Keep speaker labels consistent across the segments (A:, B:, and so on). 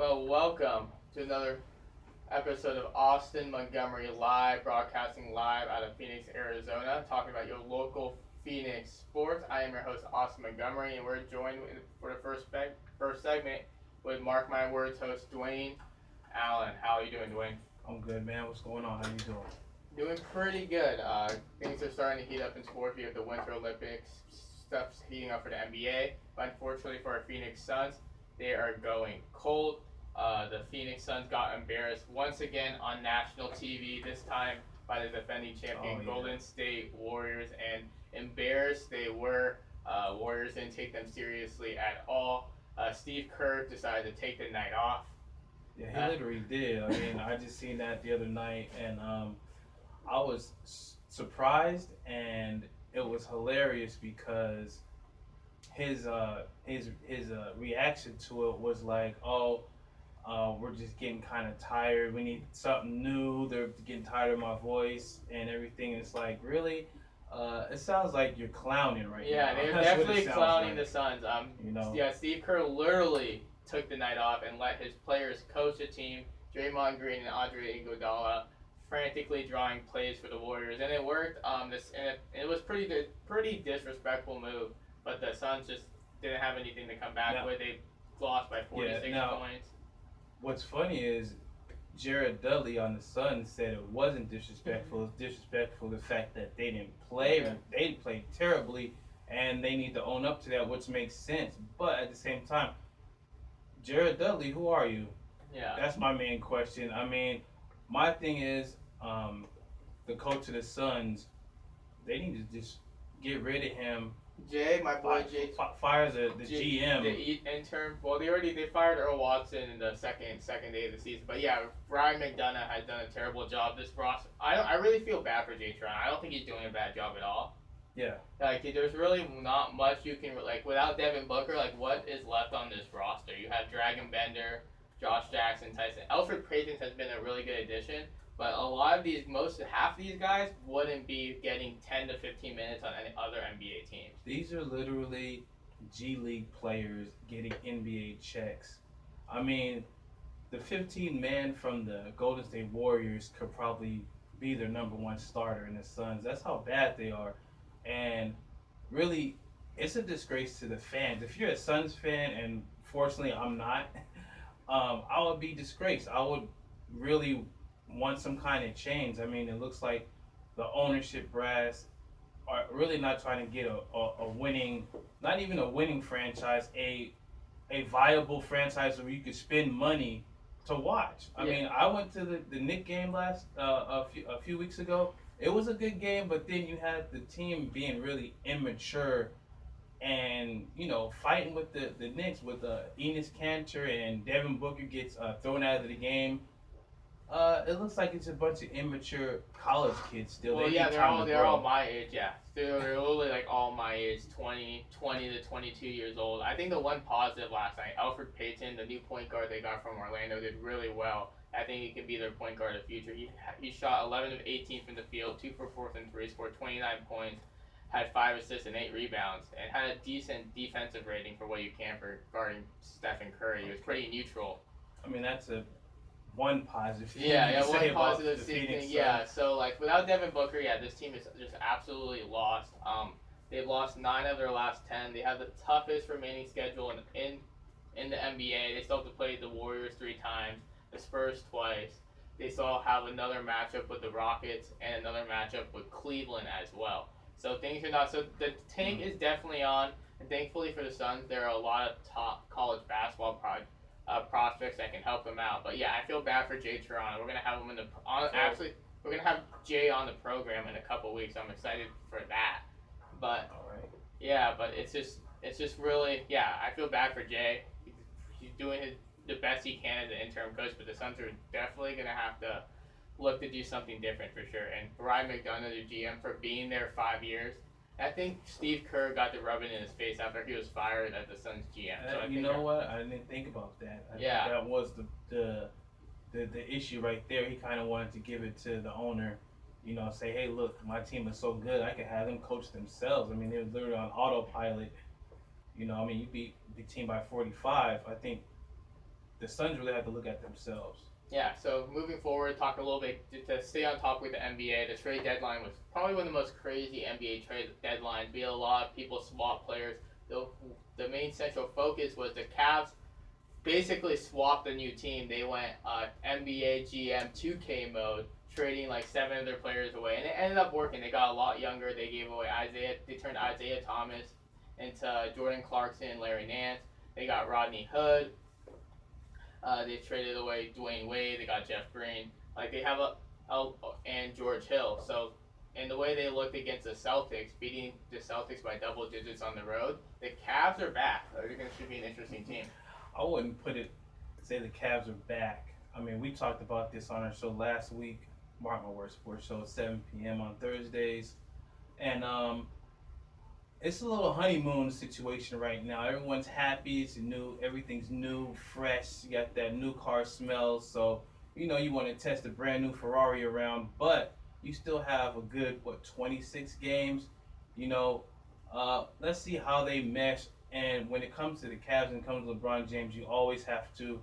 A: Well, welcome to another episode of Austin Montgomery Live, broadcasting live out of Phoenix, Arizona, talking about your local Phoenix sports. I am your host, Austin Montgomery, and we're joined for the first segment with Mark My Words host Dwayne Allen. How are you doing, Dwayne?
B: I'm good, man. What's going on? How you doing?
A: Doing pretty good. Things are starting to heat up in sports. We have the Winter Olympics. Stuff's heating up for the NBA. But unfortunately for our Phoenix Suns, they are going cold. The Phoenix Suns got embarrassed once again on national TV, this time by the defending champion Golden State Warriors. And embarrassed they were. Warriors didn't take them seriously at all. Steve Kerr decided to take the night off.
B: Yeah, he literally did. I mean, I just seen that the other night, and I was surprised, and it was hilarious because his reaction to it was like, "Oh, we're just getting kind of tired. We need something new. They're getting tired of my voice and everything." It's like, really, it sounds like you're clowning right now.
A: Yeah, they're
B: That's what it
A: definitely
B: sounds
A: clowning
B: like.
A: the Suns.
B: You know,
A: Yeah, Steve Kerr literally took the night off and let his players coach the team. Draymond Green and Andre Iguodala frantically drawing plays for the Warriors, and it worked. It was pretty disrespectful move, but the Suns just didn't have anything to come back
B: now,
A: with. They lost by 46
B: now
A: points.
B: what's funny is Jared Dudley on the Sun said it wasn't disrespectful. It's disrespectful the fact that they didn't play.
A: Yeah.
B: They played terribly, and they need to own up to that, which makes sense. But at the same time, Jared Dudley, who are you?
A: Yeah.
B: That's my main question. I mean, my thing is, the coach of the Suns, they need to just get rid of him.
A: Jay, my boy Jay,
B: Fire the GM.
A: the intern. Well, they fired Earl Watson in the second day of the season. But yeah, Ryan McDonough has done a terrible job. This roster, I really feel bad for Jay Tron. I don't think he's doing a bad job at all.
B: Yeah.
A: Like, there's really not much you can like without Devin Booker. Like, what is left on this roster? You have Dragon Bender, Josh Jackson, Tyson. Alfred Payton has been a really good addition. But a lot of half of these guys wouldn't be getting 10 to 15 minutes on any other NBA teams.
B: These are literally G League players getting NBA checks. I mean, the 15 man from the Golden State Warriors could probably be their number one starter in the Suns. That's how bad they are. And really, it's a disgrace to the fans. If you're a Suns fan, and fortunately I'm not, I would be disgraced. I would really want some kind of change. I mean, it looks like the ownership brass are really not trying to get a winning, not even a winning franchise, a viable franchise where you could spend money to watch. I mean, I went to the Knick game a few weeks ago. It was a good game, but then you had the team being really immature and, fighting with the Knicks with Enes Kanter, and Devin Booker gets thrown out of the game. It looks like it's a bunch of immature college kids still.
A: Well,
B: they
A: yeah, they're all my age. Yeah, they're literally like all my age, 20 to 22 years old. I think the one positive last night, Alfred Payton, the new point guard they got from Orlando, did really well. I think he can be their point guard of the future. He shot 11 of 18 from the field, 2 for 4 from 3, scored 29 points, had 5 assists and 8 rebounds, and had a decent defensive rating for what you can for guarding Stephen Curry. He was pretty neutral.
B: I mean, that's one positive thing.
A: Yeah,
B: to
A: one
B: say about
A: positive
B: the
A: thing.
B: Phoenix
A: Yeah,
B: Suns.
A: so like without Devin Booker, yeah, this team is just absolutely lost. They've lost 9 of their last 10. They have the toughest remaining schedule in the NBA. They still have to play the Warriors 3 times, the Spurs twice. They still have another matchup with the Rockets and another matchup with Cleveland as well. So things are not. So the tank is definitely on, and thankfully for the Suns, there are a lot of top college basketball prospects that can help them out. But yeah, I feel bad for Jay Toronto. We're gonna have him we're gonna have Jay on the program in a couple weeks. I'm excited for that. But
B: All right.
A: yeah, but it's just really, yeah, I feel bad for Jay. He's doing the best he can as an interim coach, but the Suns are definitely gonna have to look to do something different for sure. And Ryan McDonough, the GM, for being there 5 years. I think Steve Kerr got to rub it in his face after he was fired as the Suns GM. So
B: You know what? I didn't think about that. I think that was the issue right there. He kind of wanted to give it to the owner, say, hey, look, my team is so good, I could have them coach themselves. I mean, they were literally on autopilot. You beat the team by 45. I think the Suns really have to look at themselves.
A: Yeah, so moving forward, talk a little bit to stay on top with the NBA. The trade deadline was probably one of the most crazy NBA trade deadlines. We had a lot of people swap players. The, the main central focus was the Cavs basically swapped a new team. They went NBA GM 2K mode, trading like 7 of their players away, and it ended up working. They got a lot younger. They gave away Isaiah. They turned Isaiah Thomas into Jordan Clarkson, Larry Nance. They got Rodney Hood. They traded away Dwayne Wade. They got Jeff Green. Like they have and George Hill. So, in the way they looked against the Celtics, beating the Celtics by double digits on the road, the Cavs are back. They're going to should be an interesting team.
B: I wouldn't say the Cavs are back. I mean, we talked about this on our show last week, Mark My Word Sports Show at 7 p.m. on Thursdays, and it's a little honeymoon situation right now. Everyone's happy. It's new. Everything's new, fresh. You got that new car smell. So, you want to test a brand new Ferrari around, but you still have a good, 26 games. Let's see how they mesh. And when it comes to the Cavs and it comes to LeBron James, you always have to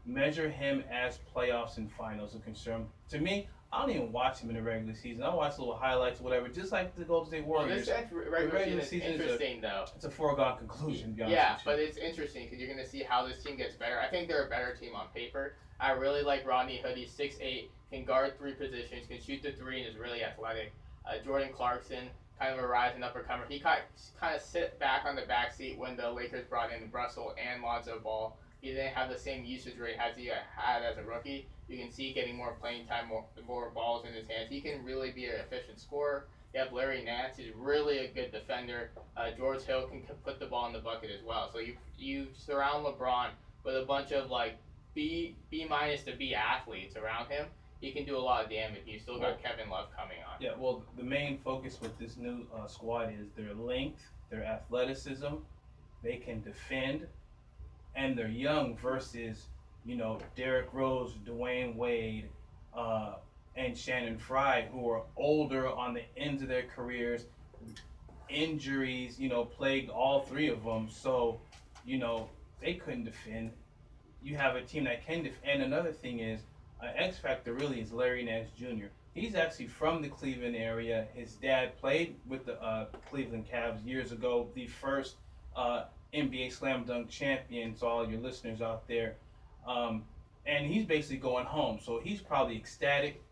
B: measure him as playoffs and finals are concerned. To me, I don't even watch him in the regular season. I watch little highlights, whatever, just like the Golden State Warriors.
A: Well, this regular season is interesting, though.
B: It's a foregone conclusion, to be honest
A: Yeah,
B: with you.
A: but it's interesting because you're going to see how this team gets better. I think they're a better team on paper. I really like Rodney Hood. He's 6'8", can guard 3 positions, can shoot the 3, and is really athletic. Jordan Clarkson, kind of a rising up-and-comer. He kind of sit back on the back seat when the Lakers brought in Russell and Lonzo Ball. He didn't have the same usage rate as he had as a rookie. You can see getting more playing time, more balls in his hands. He can really be an efficient scorer. You have Larry Nance, who's really a good defender. George Hill can put the ball in the bucket as well. So you surround LeBron with a bunch of like B minus to B athletes around him. He can do a lot of damage. You still got Kevin Love coming on.
B: Yeah, well, the main focus with this new squad is their length, their athleticism. They can defend, and they're young versus Derrick Rose, Dwayne Wade, and Shannon Fry, who are older on the ends of their careers. Injuries, plagued all 3 of them. So, they couldn't defend. You have a team that can defend. And another thing is, X factor really is Larry Nance Jr. He's actually from the Cleveland area. His dad played with the Cleveland Cavs years ago, the first NBA Slam Dunk champion, to all your listeners out there. And he's basically going home. So he's probably ecstatic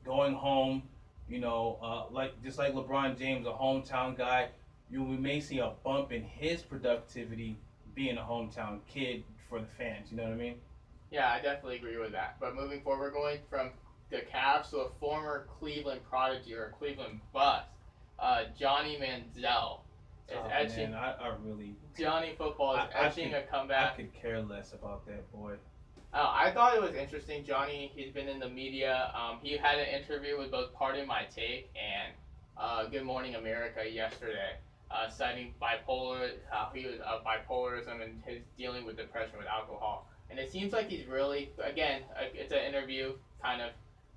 B: going home, just like LeBron James, a hometown guy. We may see a bump in his productivity being a hometown kid for the fans. You know what I mean?
A: Yeah, I definitely agree with that. But moving forward, we're going from the Cavs to a former Cleveland prodigy or Cleveland bust, Johnny Manziel.
B: Man, I really...
A: Johnny Football is etching a comeback.
B: I could care less about that boy.
A: I thought it was interesting. Johnny, he's been in the media. He had an interview with both Pardon My Take and Good Morning America yesterday, citing bipolar, how he was bipolarism and his dealing with depression with alcohol. And it seems like he's really, again, it's an interview, kind of,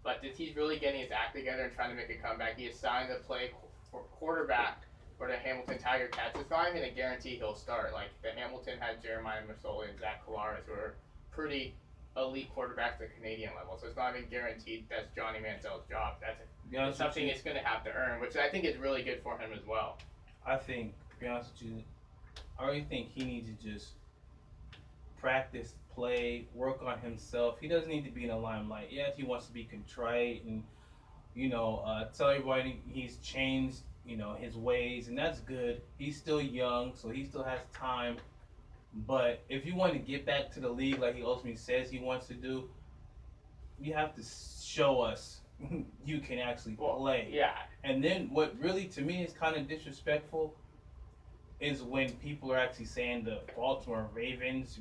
A: but he's really getting his act together and trying to make a comeback. He is signed to play quarterback for the Hamilton Tiger Cats. It's not even a guarantee he'll start. Like, the Hamilton had Jeremiah Masoli and Zach Collaros, who are pretty elite quarterbacks at the Canadian level. So it's not even guaranteed that's Johnny Manziel's job. That's something he's going to have to earn, which I think is really good for him as well.
B: I think, to be honest with you, I really think he needs to just practice, play, work on himself. He doesn't need to be in the limelight. Yes, he wants to be contrite and, tell everybody he's changed, his ways, and that's good. He's still young, so he still has time. But if you want to get back to the league like he ultimately says he wants to do, you have to show us you can actually play.
A: Yeah.
B: And then what really, to me, is kind of disrespectful is when people are actually saying the Baltimore Ravens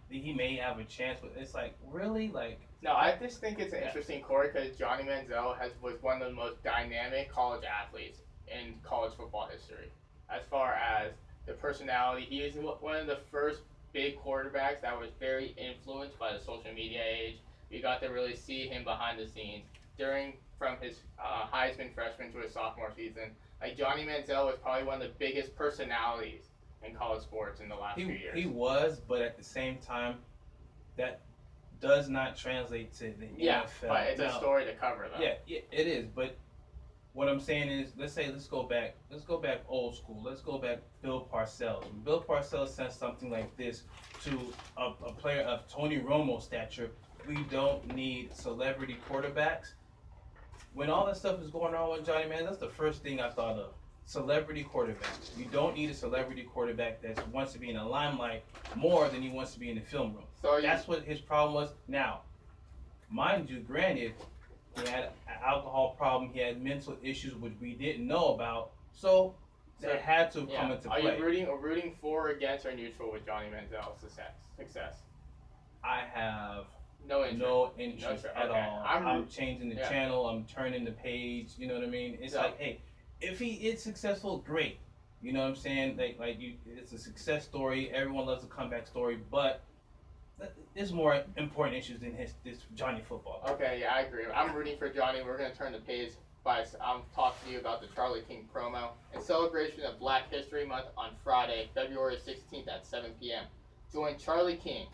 B: he may have a chance, but it's like, really? Like,
A: no, I just think it's an interesting core because Johnny Manziel was one of the most dynamic college athletes in college football history. As far as the personality, he is one of the first big quarterbacks that was very influenced by the social media age. You got to really see him behind the scenes from his Heisman freshman to his sophomore season. Like, Johnny Manziel was probably one of the biggest personalities in college sports in the last few years.
B: He was, but at the same time, that does not translate to the
A: Yeah,
B: NFL.
A: but it's a
B: Now,
A: story to cover though.
B: yeah, it is. But what I'm saying is, let's go back old school. Let's go back Bill Parcells. When Bill Parcells said something like this to a player of Tony Romo's stature, we don't need celebrity quarterbacks. When all that stuff is going on with Johnny Man, that's the first thing I thought of. Celebrity quarterback. You don't need a celebrity quarterback that wants to be in the limelight more than he wants to be in the film room.
A: So
B: That's what his problem was. Now, mind you, granted, he had an alcohol problem. He had mental issues which we didn't know about. So that had to come into
A: Are
B: play.
A: you rooting for, against, or neutral with Johnny Manziel's success?
B: I have
A: No interest.
B: no interest at
A: Okay.
B: all. I'm changing the channel. I'm turning the page. You know what I mean? It's like, hey, if he is successful, great. You know what I'm saying? It's a success story. Everyone loves a comeback story, but there's more important issues than this Johnny football.
A: Okay, yeah, I agree. I'm rooting for Johnny. We're gonna turn the page by talk to you about the Charlie King promo in celebration of Black History Month on Friday, February 16th at 7 p.m. Join Charlie King,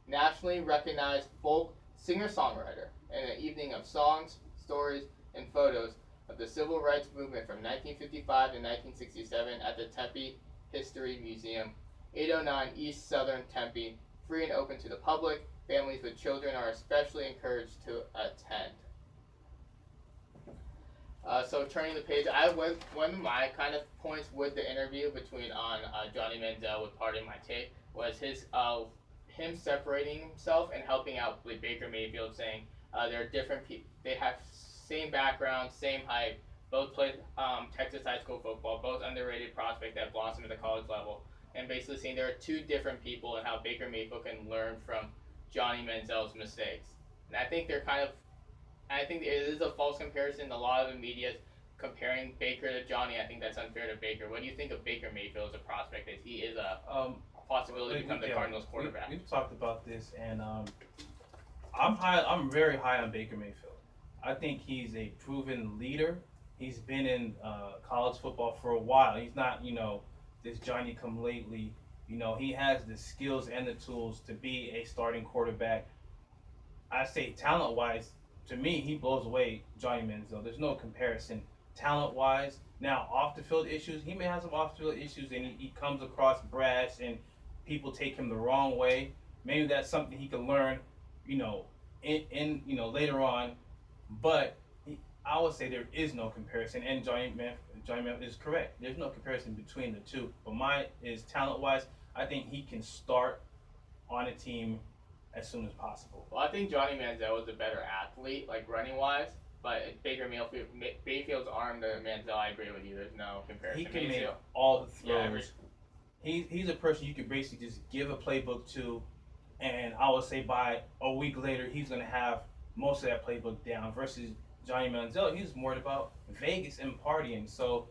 A: nationally recognized folk singer-songwriter, in an evening of songs, stories, and photos of the civil rights movement from 1955 to 1967 at the Tempe History Museum, 809 East Southern Tempe, free and open to the public. Families with children are especially encouraged to attend. So turning the page, one of my kind of points with the interview between Johnny Manziel with Pardon My Take was him separating himself and helping out with Baker Mayfield, saying they're different people. They have same background, same height. Both played Texas high school football. Both underrated prospect that blossomed at the college level. And basically saying there are two different people and how Baker Mayfield can learn from Johnny Manziel's mistakes. And I think I think it is a false comparison. A lot of the media is comparing Baker to Johnny. I think that's unfair to Baker. What do you think of Baker Mayfield as a prospect? As he is a possibility to become the Cardinals quarterback.
B: We've talked about this, and I'm very high on Baker Mayfield. I think he's a proven leader. He's been in college football for a while. He's not, this Johnny come lately. He has the skills and the tools to be a starting quarterback. I say talent-wise, to me, he blows away Johnny Manziel. There's no comparison talent-wise. Now, off-the-field issues, he may have some off-the-field issues, and he comes across brash, and people take him the wrong way. Maybe that's something he can learn, in later on. But I would say there is no comparison, and Johnny Manziel is correct. There's no comparison between the two. But mine is talent-wise. I think he can start on a team as soon as possible.
A: Well, I think Johnny Manziel was a better athlete, like running-wise. But Baker Mayfield's arm to Manziel, I agree with you. There's no comparison.
B: He can make all the throws.
A: Yeah,
B: he's a person you can basically just give a playbook to, and I would say by a week later he's going to have most of that playbook down. Versus Johnny Manziel, he's more about Vegas and partying. So,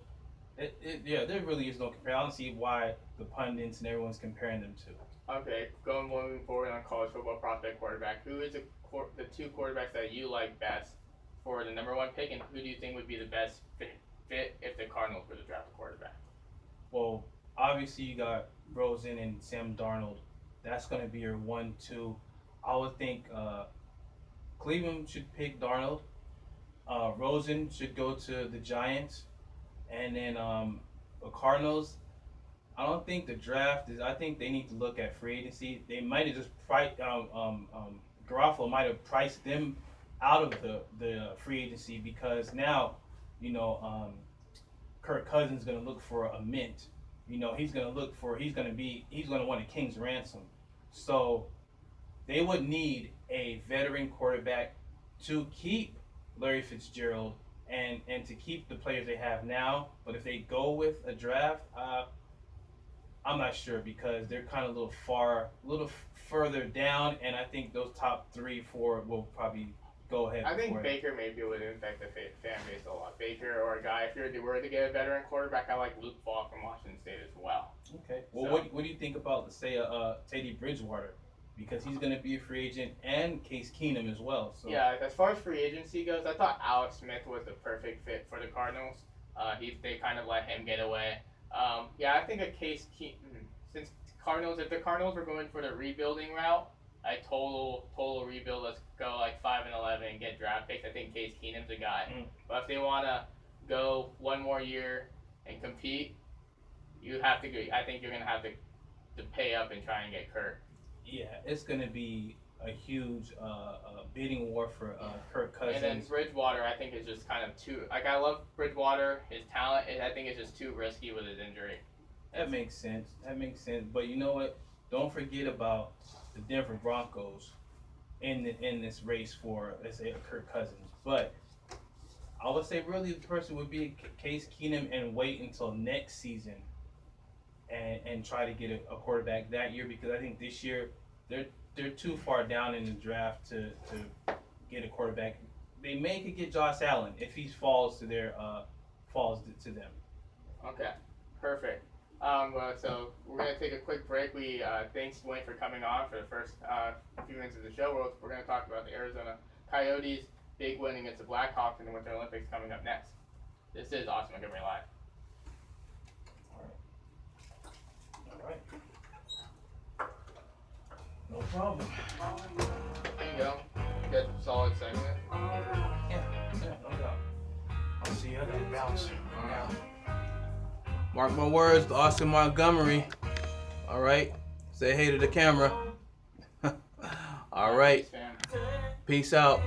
B: there really is no comparison. I don't see why the pundits and everyone's comparing them to.
A: Okay, moving forward on college football prospect quarterback. Who is the two quarterbacks that you like best for the number one pick, and who do you think would be the best fit if the Cardinals were to draft a quarterback?
B: Well, obviously you got Rosen and Sam Darnold. That's going to be your 1-2. I would think Cleveland should pick Darnold. Rosen should go to the Giants, and then the Cardinals. I don't think the draft is. I think they need to look at free agency. They might have just priced. Garofalo might have priced them out of the free agency because now, Kirk Cousins is going to look for a mint. He's going to want a king's ransom. So they would need a veteran quarterback to keep Larry Fitzgerald and to keep the players they have now. But if they go with a draft, I'm not sure because they're kind of a little further down, and I think those top 3-4 will probably go ahead.
A: I think Baker maybe would impact the fan base a lot. Baker or a guy, if you were to get a veteran quarterback, I like Luke Falk from Washington State as well.
B: Okay. Well, what do you think about, let's say, Teddy Bridgewater? Because he's going to be a free agent, and Case Keenum as well. So.
A: Yeah, as far as free agency goes, I thought Alex Smith was the perfect fit for the Cardinals. They kind of let him get away. I think a Case Keenum, since if the Cardinals were going for the rebuilding route, a total rebuild. Let's go like 5-11 and get draft picks. I think Case Keenum's a guy. But if they want to go one more year and compete, you have to go. I think you're gonna have to pay up and try and get Kirk.
B: Yeah, it's gonna be a huge bidding war for Kirk Cousins.
A: And then Bridgewater, I think, is just kind of too. Like, I love Bridgewater, his talent. I think it's just too risky with his injury.
B: That makes sense. But you know what? Don't forget about the Denver Broncos in this race for, let's say, Kirk Cousins. But I would say really the person would be Case Keenum and wait until next season and try to get a quarterback that year, because I think this year they're too far down in the draft to get a quarterback. They may could get Josh Allen if he falls to them.
A: Okay, perfect. So we're gonna take a quick break. We thanks Dwayne for coming on for the first few minutes of the show. We're gonna talk about the Arizona Coyotes' big win against the Blackhawks in the Winter Olympics coming up next. This is Awesome Montgomery Live.
B: All right. No problem.
A: There you go. Good solid segment.
B: Yeah, no doubt. I'll see you at the bounce.
C: Mark my words, the Austin Montgomery. All right. Say hey to the camera. All right. Peace out.